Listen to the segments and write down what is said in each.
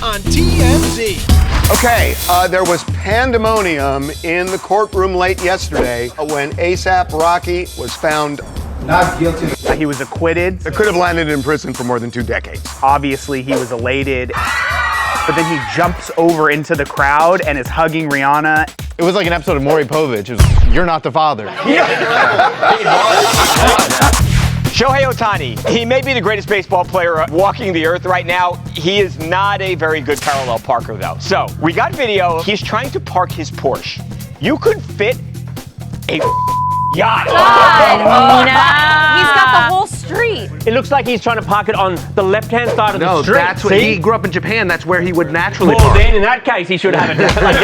on TMZ. Okay, there was pandemonium in the courtroom late yesterday when ASAP Rocky was found not guilty. He was acquitted. It could have landed in prison for more than 2 decades. Obviously, he was elated. But then he jumps over into the crowd and is hugging Rihanna. It was like an episode of Maury Povich. It was, "You're not the father." Shohei Ohtani, he may be the greatest baseball player walking the earth right now. He is not a very good parallel parker, though. So, we got video. He's trying to park his Porsche. You could fit a yacht. God, no. He's got the whole street. It looks like he's trying to park it on the left-hand side of the street. No, that's what he grew up in Japan. That's where he would naturally Well, park. then in that case, he should have it like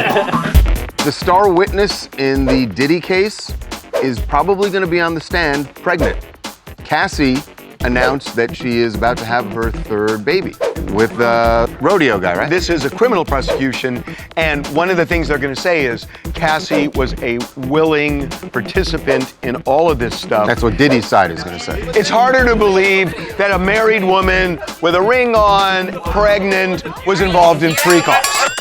exercise. The star witness in the Diddy case is probably going to be on the stand pregnant. Cassie announced that she is about to have her 3rd baby with the rodeo guy, right? This is a criminal prosecution, and one of the things they're going to say is Cassie was a willing participant in all of this stuff. That's what Diddy's side is going to say. It's harder to believe that a married woman with a ring on, pregnant, was involved in freak-offs.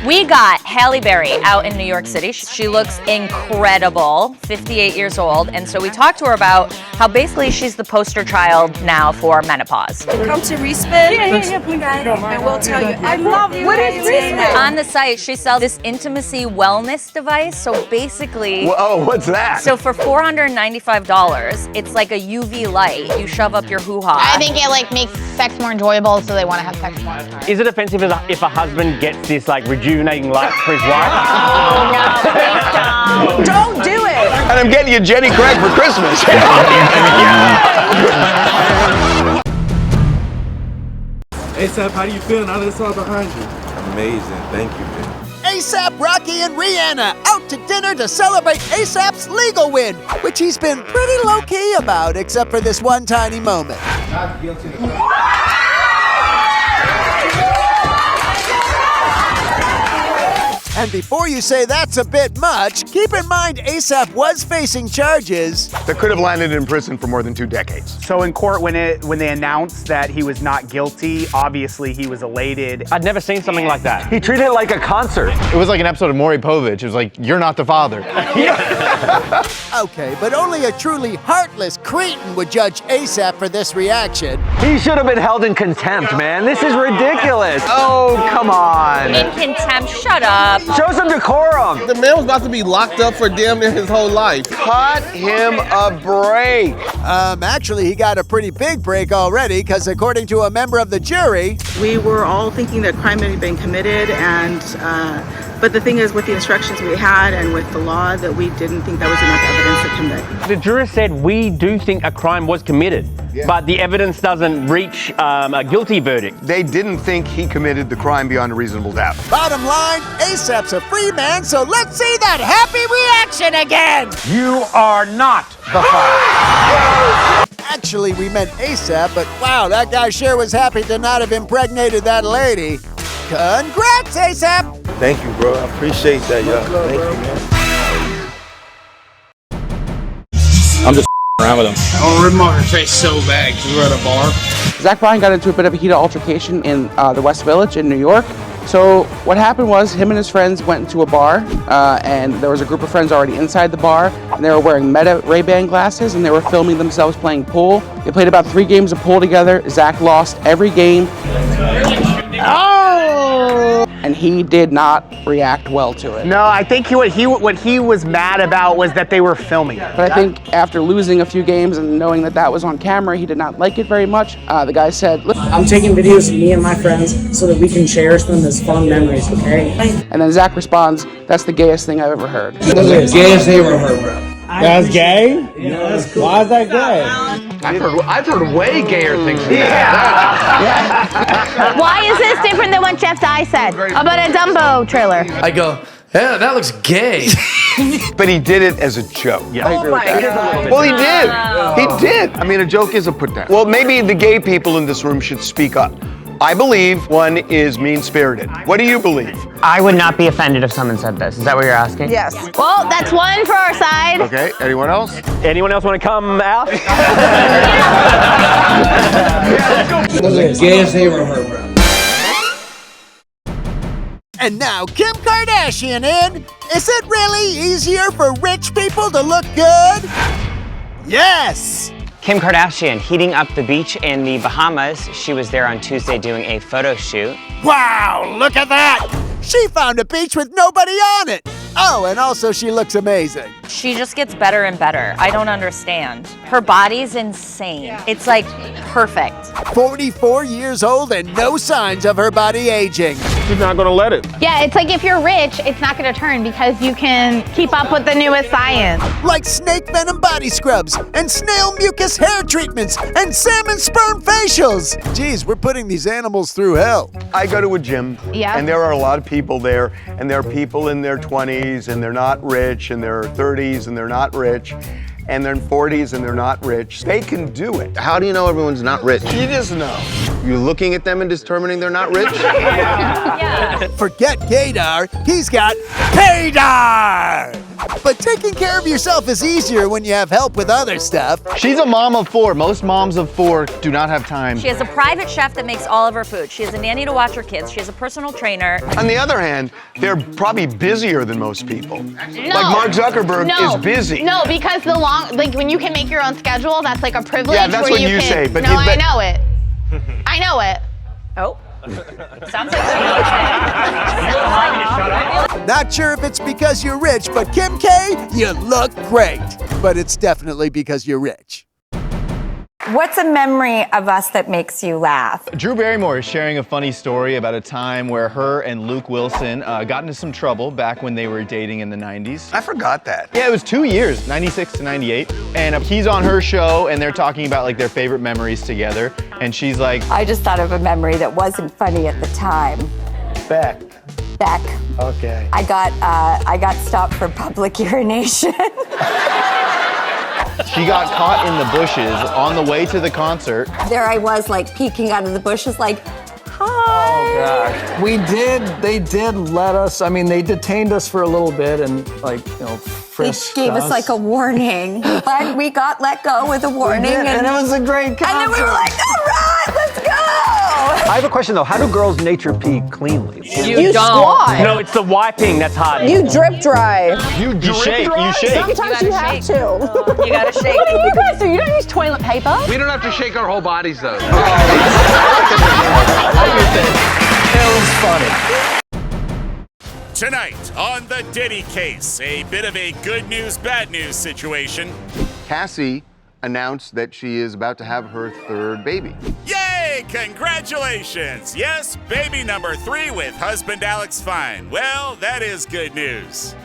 We got Halle Berry out in New York City. She looks incredible, 58 years old. And so we talked to her about how basically she's the poster child now for menopause. Come to Respin, and we'll tell you. I love you. What is Respin? On the site, she sells this intimacy wellness device. So basically, Oh, what's that? so for $495, it's like a UV light. You shove up your hoo-ha. I think it like makes sex more enjoyable, so they want to have sex more. Is it offensive if a husband gets this like rejuvenating light for his wife? Oh, no, please don't. Don't do it. And I'm getting you Jenny Craig for Christmas. ASAP, how do you feel now that it's all behind you? Amazing. Thank you, man. ASAP Rocky and Rihanna out to dinner to celebrate ASAP's legal win, which he's been pretty low-key about, except for this one tiny moment. Not guilty. And before you say that's a bit much, keep in mind ASAP was facing charges that could have landed in prison for more than 2 decades. So in court, when they announced that he was not guilty, obviously he was elated. I'd never seen something like that. He treated it like a concert. It was like an episode of Maury Povich. It was like, "You're not the father." Okay, but only a truly heartless cretin would judge ASAP for this reaction. He should have been held in contempt, man. This is ridiculous. Oh, come on. In contempt, shut up. Show some decorum. The man was about to be locked up for damn near his whole life. Cut him a break. Actually, he got a pretty big break already, because according to a member of the jury, We were all thinking that crime had been committed, and but the thing is, with the instructions we had and with the law, that we didn't think there was enough evidence to convict. The juror said, we do think a crime was committed, but the evidence doesn't reach a guilty verdict. They didn't think he committed the crime beyond a reasonable doubt. bottom line, ASAP's a free man, so let's see that happy reaction again. You are not the father. Actually, we meant ASAP, but wow, that guy sure was happy to not have impregnated that lady. Congrats, ASAP! Thank you, bro. I appreciate that, yo. Thank you, man. I'm just around with him. I want to rip him off your face so bad because we were at a bar. Zach Bryan got into a bit of a heated altercation in the West Village in New York. So what happened was him and his friends went into a bar, and there was a group of friends already inside the bar, and they were wearing Meta Ray-Ban glasses, and they were filming themselves playing pool. They played about 3 games of pool together. Zach lost every game. And he did not react well to it. No, I think what he was mad about was that they were filming it. But I think after losing a few games and knowing that that was on camera, he did not like it very much. The guy said, "Look, I'm taking videos of me and my friends so that we can cherish them as fond memories, okay?" And then Zach responds, "That's the gayest thing I've ever heard." That's the gayest thing I've ever heard, bro. That's gay? Yeah, that's cool. Why is that gay? I've heard way gayer things than Yeah. Why is this different than what Jeff Dye said about a Dumbo trailer? I go, yeah, that looks gay. But he did it as a joke. Yeah. I agree with that. Well, he did. He did. I mean, a joke is a put down. Well, maybe the gay people in this room should speak up. I believe one is mean-spirited. What do you believe? I would not be offended if someone said this. Is that what you're asking? Yes. Well, that's one for our side. Okay, anyone else? Anyone else want to come out? That's the gayest thing I've ever heard. And now Kim Kardashian in. Is it really easier for rich people to look good? Yes! Kim Kardashian heating up the beach in the Bahamas. She was there on Tuesday doing a photo shoot. Wow, look at that! She found a beach with nobody on it. Oh, and also she looks amazing. She just gets better and better. I don't understand. Her body's insane. It's like perfect. 44 years old and no signs of her body aging. She's not gonna let it. Yeah, it's like if you're rich, it's not gonna turn because you can keep up with the newest science. Like snake venom body scrubs and snail mucus hair treatments and salmon sperm facials. Geez, we're putting these animals through hell. I go to a gym, and there are a lot of people there, and there are people in their 20s, and they're not rich, and they're 30s, and they're not rich, and they're in 40s, and they're not rich. They can do it. How do you know everyone's not rich? You just know. You're looking at them and determining they're not rich? Yeah. Forget gaydar, he's got paydar! But taking care of yourself is easier when you have help with other stuff. She's a mom of 4. Most moms of 4 do not have time. She has a private chef that makes all of her food. She has a nanny to watch her kids. She has a personal trainer. On the other hand, they're probably busier than most people. No. Like Mark Zuckerberg is busy. No, because when you can make your own schedule, that's like a privilege. Yeah, that's where what you you can, say, but no, I know it. I know it. Oh. Sounds like Not sure if it's because you're rich, but Kim K, you look great. But it's definitely because you're rich. What's a memory of us that makes you laugh? Drew Barrymore is sharing a funny story about a time where her and Luke Wilson got into some trouble back when they were dating in the 90s. I forgot that. Yeah, it was 2 years, 96 to 98. And he's on her show and they're talking about like their favorite memories together. And she's like, I just thought of a memory that wasn't funny at the time. Beck. Okay. I got stopped for public urination. She got caught in the bushes on the way to the concert. There I was, like, peeking out of the bushes, like, hi. Oh, gosh. They did let us, I mean, they detained us for a little bit and, like, you know, frisked They gave us, like, a warning. But we got let go with a warning. And it was a great concert. And then we were like, all right, let's go. I have a question, though. How do girls nature pee cleanly? You don't. Squat. No, it's the wiping that's hot. You drip dry. You shake. Sometimes you have to. You gotta shake. What do you guys do? You don't use toilet paper? We don't have to shake our whole bodies though. It was funny. Tonight on the Diddy case, a bit of a good news, bad news situation. Cassie announced that she is about to have her 3rd baby. Yay! Congratulations! Yes, baby number 3 with husband Alex Fine. Well, that is good news.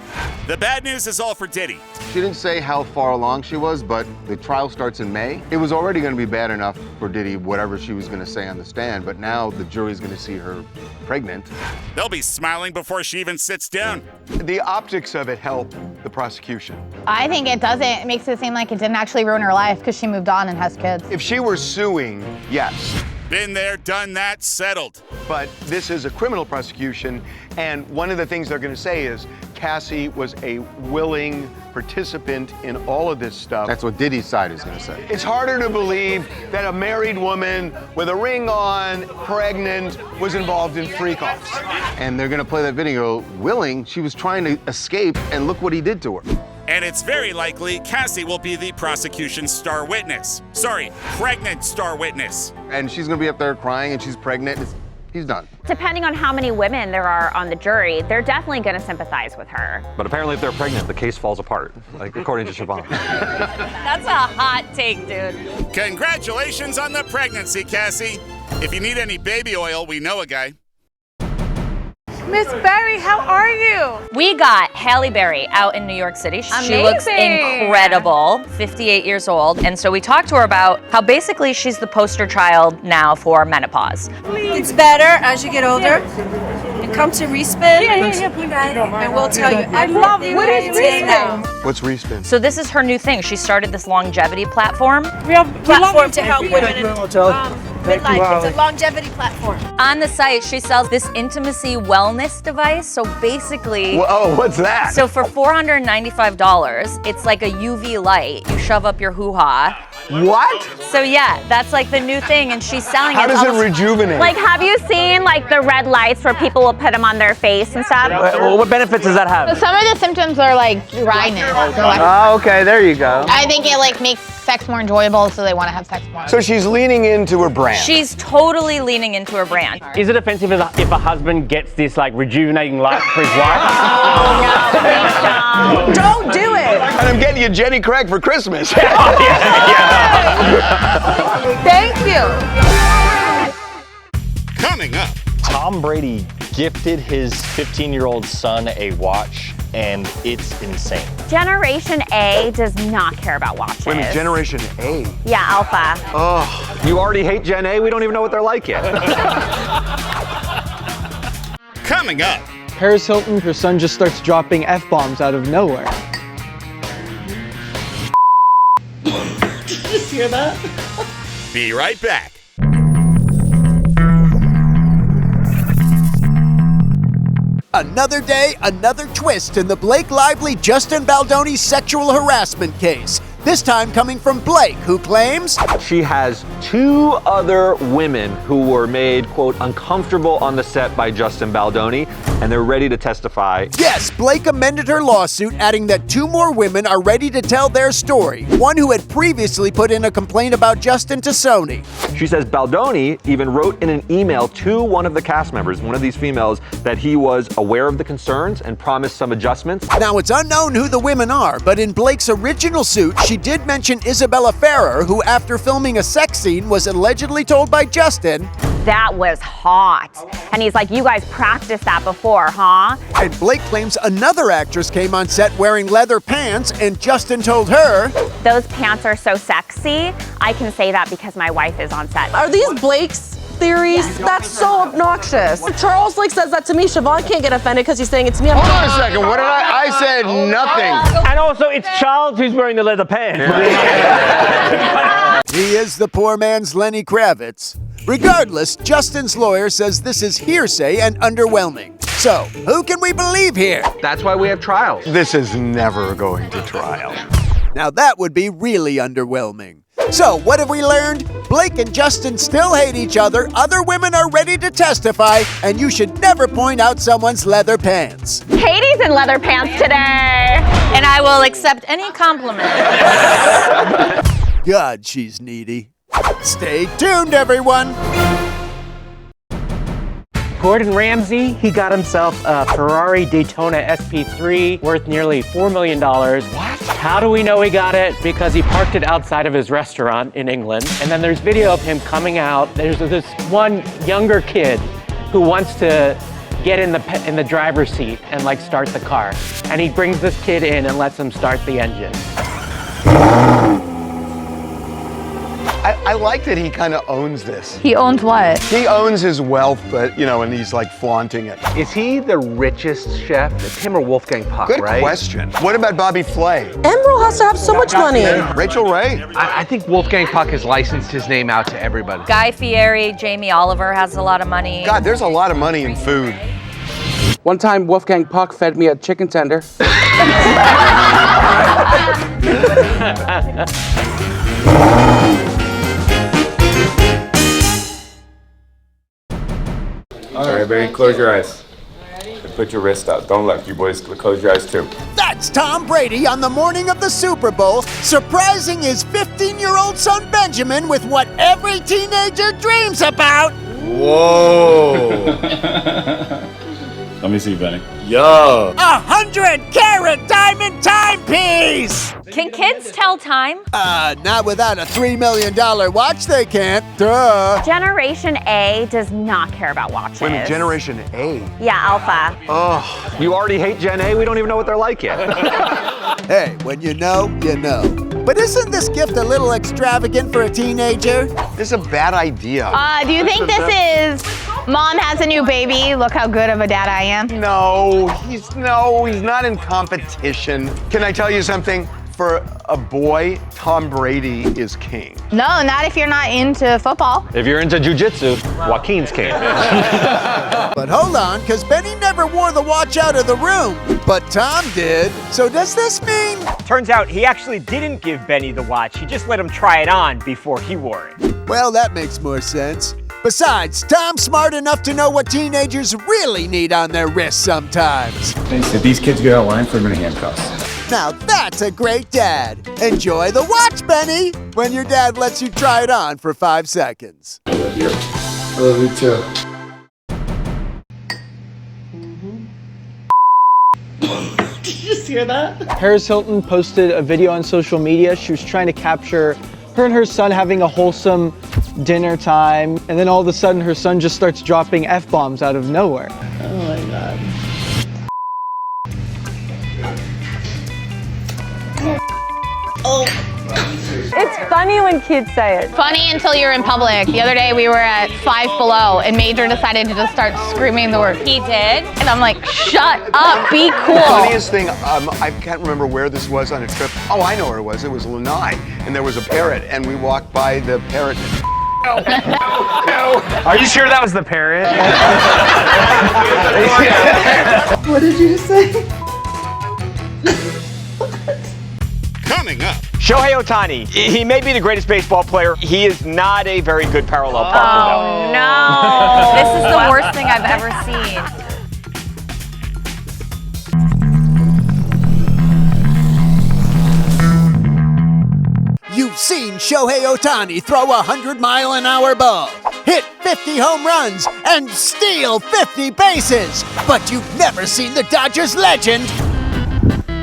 The bad news is all for Diddy. She didn't say how far along she was, but the trial starts in May. It was already going to be bad enough for Diddy, whatever she was going to say on the stand, but now the jury's going to see her pregnant. They'll be smiling before she even sits down. The optics of it help the prosecution. I think it doesn't. It makes it seem like it didn't actually ruin her life because she moved on and has kids. If she were suing, yes. Been there, done that, settled. But this is a criminal prosecution, and one of the things they're going to say is Cassie was a willing participant in all of this stuff. That's what Diddy's side is going to say. It's harder to believe that a married woman with a ring on, pregnant, was involved in freak-offs. And they're going to play that video willing. She was trying to escape, and look what he did to her. And it's very likely Cassie will be the prosecution's star witness. Sorry, pregnant star witness. And she's going to be up there crying, and she's pregnant. He's done. Depending on how many women there are on the jury, they're definitely going to sympathize with her. But apparently if they're pregnant, the case falls apart, like according to Siobhan. That's a hot take, dude. Congratulations on the pregnancy, Cassie. If you need any baby oil, we know a guy. Miss Berry, how are you? We got Halle Berry out in New York City. She Amazing. looks incredible, 58 years old. And so we talked to her about how basically she's the poster child now for menopause. It's better as you get older. You come to respin, and we'll tell you. I love it. What is respin? What's respin? So this is her new thing. She started this longevity platform. Platform to help women Midlife. It's a longevity platform. On the site, she sells this intimacy wellness device. So basically, what's that? So for $495, it's like a UV light. You shove up your hoo-ha. What? So yeah, that's like the new thing, and she's selling it. How does it rejuvenate? Like, have you seen like the red lights where people will put them on their face and stuff? Well, what benefits does that have? So some of the symptoms are like dryness. Oh, okay, there you go. I think it like makes sex more enjoyable, so they want to have sex more. So she's leaning into her brand. She's totally leaning into her brand. Is it offensive if a husband gets this like rejuvenating light for his wife? Don't do it. And I'm getting you Jenny Craig for Christmas. Thank you. Coming up. Tom Brady gifted his 15-year-old son a watch, and it's insane. Generation A does not care about watches. Wait a minute, Generation A? Yeah, Alpha. Oh, you already hate Gen A? We don't even know what they're like yet. Coming up. Paris Hilton, her son just starts dropping F-bombs out of nowhere. Did you just hear that? Be right back. Another day, another twist in the Blake Lively-Justin Baldoni sexual harassment case. This time coming from Blake, who claims she has 2 other women who were made, quote, uncomfortable on the set by Justin Baldoni, and they're ready to testify. Yes, Blake amended her lawsuit, adding that 2 more women are ready to tell their story. One who had previously put in a complaint about Justin to Sony. She says Baldoni even wrote in an email to one of the cast members, one of these females, that he was aware of the concerns and promised some adjustments. Now, it's unknown who the women are, but in Blake's original suit, she did mention Isabella Ferrer, who after filming a sex scene was allegedly told by Justin, That was hot. And he's like, you guys practiced that before, huh? And Blake claims another actress came on set wearing leather pants, and Justin told her, Those pants are so sexy. I can say that because my wife is on set. Are these Blake's theories? That's so obnoxious. Charles says that to me. Siobhan can't get offended because he's saying it's me. Hold on a second. What did I said nothing. And also, it's Charles who's wearing the leather pants. He is the poor man's Lenny Kravitz. Regardless, Justin's lawyer says this is hearsay and underwhelming. So, who can we believe here? That's why we have trials. This is never going to trial. Now that would be really underwhelming. So, what have we learned? Blake and Justin still hate each other, other women are ready to testify, and you should never point out someone's leather pants. Katie's in leather pants today. And I will accept any compliment. God, she's needy. Stay tuned, everyone. Gordon Ramsay, he got himself a Ferrari Daytona SP3 worth nearly $4 million. What? How do we know he got it? Because he parked it outside of his restaurant in England. And then there's video of him coming out. There's this one younger kid who wants to get in the driver's seat and start the car. And he brings this kid in and lets him start the engine. I like that he kind of owns this. He owns what? He owns his wealth, but, and he's flaunting it. Is he the richest chef? It's him or Wolfgang Puck, Good right? question. What about Bobby Flay? Emerald has to have so much money. Rachel Ray? I think Wolfgang Puck has licensed his name out to everybody. Guy Fieri, Jamie Oliver has a lot of money. God, there's a lot of money in food. One time, Wolfgang Puck fed me a chicken tender. All right, baby, close your eyes. Put your wrist out. Don't look. You boys close your eyes too. That's Tom Brady on the morning of the Super Bowl, surprising his 15-year-old son Benjamin with what every teenager dreams about. Whoa. Let me see, Benny. Yo. 100-carat diamond timepiece! Can kids tell time? Not without a $3 million watch, they can't. Duh. Generation A does not care about watches. Wait a minute, Generation A? Yeah, Alpha. Oh. You already hate Gen A? We don't even know what they're like yet. Hey, when you know, you know. But isn't this gift a little extravagant for a teenager? This is a bad idea. Do you think this is Mom has a new baby, look how good of a dad I am? No, he's not in competition. Can I tell you something? For a boy, Tom Brady is king. No, not if you're not into football. If you're into jujitsu, Joaquin's king. But hold on, because Benny never wore the watch out of the room, but Tom did. So does this mean? Turns out he actually didn't give Benny the watch. He just let him try it on before he wore it. Well, that makes more sense. Besides, Tom's smart enough to know what teenagers really need on their wrists sometimes. If these kids get out of line, put them in handcuffs. Now that's a great dad. Enjoy the watch, Benny, when your dad lets you try it on for 5 seconds. I love you. I love you too. Did you just hear that? Paris Hilton posted a video on social media. She was trying to capture her and her son having a wholesome dinner time, and then all of a sudden her son just starts dropping F-bombs out of nowhere. Oh my God. It's funny when kids say it. Funny until you're in public. The other day we were at Five Below and Major decided to just start screaming the word. He did? And I'm like, shut up, be cool. The funniest thing, I can't remember where this was on a trip. Oh, I know where it was. It was Lanai, and there was a parrot, and we walked by the parrot. No. Are you sure that was the parrot? What did you say? Coming up. Shohei Ohtani, he may be the greatest baseball player. He is not a very good parallel parker, Oh, no. This is the worst thing I've ever seen. You've seen Shohei Ohtani throw a 100-mile-an-hour ball, hit 50 home runs, and steal 50 bases. But you've never seen the Dodgers legend,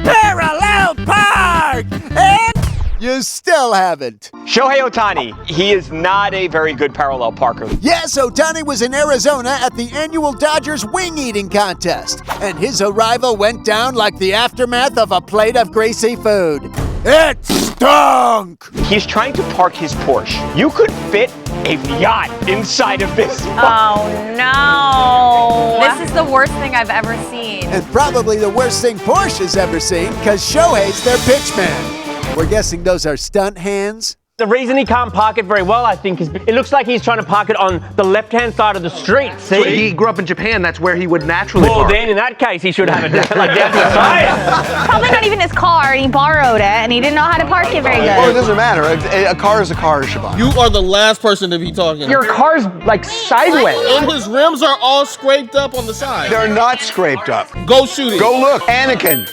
Parallel Park! And you still haven't. Shohei Ohtani, he is not a very good parallel parker. Yes, Ohtani was in Arizona at the annual Dodgers wing-eating contest, and his arrival went down like the aftermath of a plate of greasy food. It stunk! He's trying to park his Porsche. You could fit a yacht inside of this. Oh, no. This is the worst thing I've ever seen. And probably the worst thing Porsche's ever seen, because Shohei's their pitch man. We're guessing those are stunt hands? The reason he can't park it very well, I think, is it looks like he's trying to park it on the left-hand side of the street. See? So he grew up in Japan. That's where he would naturally Well, park. then in that case, he should have it like down to the side. Probably not even his car, and he borrowed it, and he didn't know how to park it very good. Well, it doesn't matter. A car is a car, Siobhan. You are the last person to be talking. Your car's like sideways. And his rims are all scraped up on the side. They're not scraped up. Go shoot it. Go look. Anakin,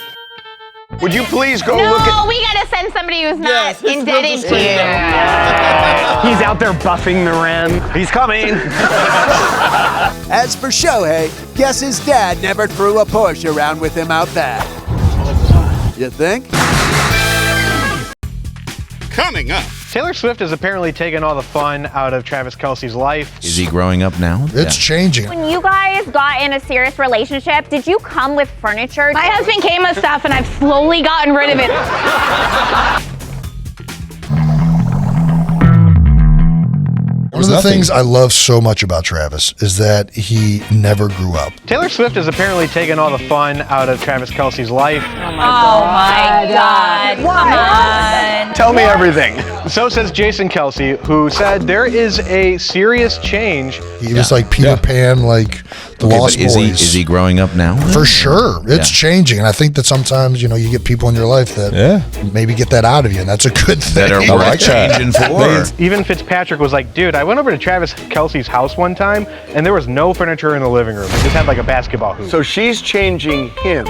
would you please go look at... No, we gotta send somebody who's not his indebted rims are to you. straight He's out there buffing the rim. He's coming. As for Shohei, guess his dad never threw a Porsche around with him out back. You think? Coming up. Taylor Swift has apparently taken all the fun out of Travis Kelce's life. Is he growing up now? It's changing. When you guys got in a serious relationship, did you come with furniture? My husband came with stuff, and I've slowly gotten rid of it. One of the things I love so much about Travis is that he never grew up. Taylor Swift has apparently taken all the fun out of Travis Kelce's life. Oh my God. Come on. Tell me everything. So says Jason Kelce, who said there is a serious change. He was like Peter Pan, like the Lost Boys. Is he growing up now? For sure. It's changing. And I think that sometimes, you get people in your life that maybe get that out of you, and that's a good thing. That are worth changing for. Even Fitzpatrick was like, dude, I went over to Travis Kelce's house one time, and there was no furniture in the living room. They just had like a basketball hoop. So she's changing him.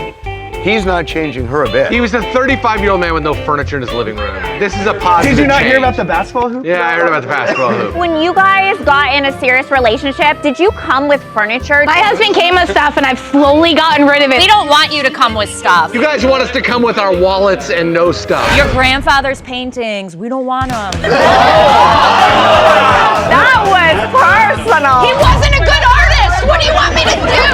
He's not changing her a bit. He was a 35-year-old man with no furniture in his living room. This is a positive Did you not change. hear about the basketball hoop? Yeah, I heard about the basketball hoop. When you guys got in a serious relationship, did you come with furniture? My husband came with stuff, and I've slowly gotten rid of it. We don't want you to come with stuff. You guys want us to come with our wallets and no stuff. Your grandfather's paintings. We don't want them. That was personal. He wasn't a good artist. What do you want me to do?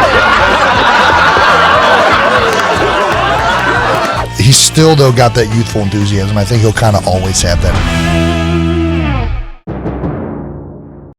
He's still, though, got that youthful enthusiasm. I think he'll kind of always have that.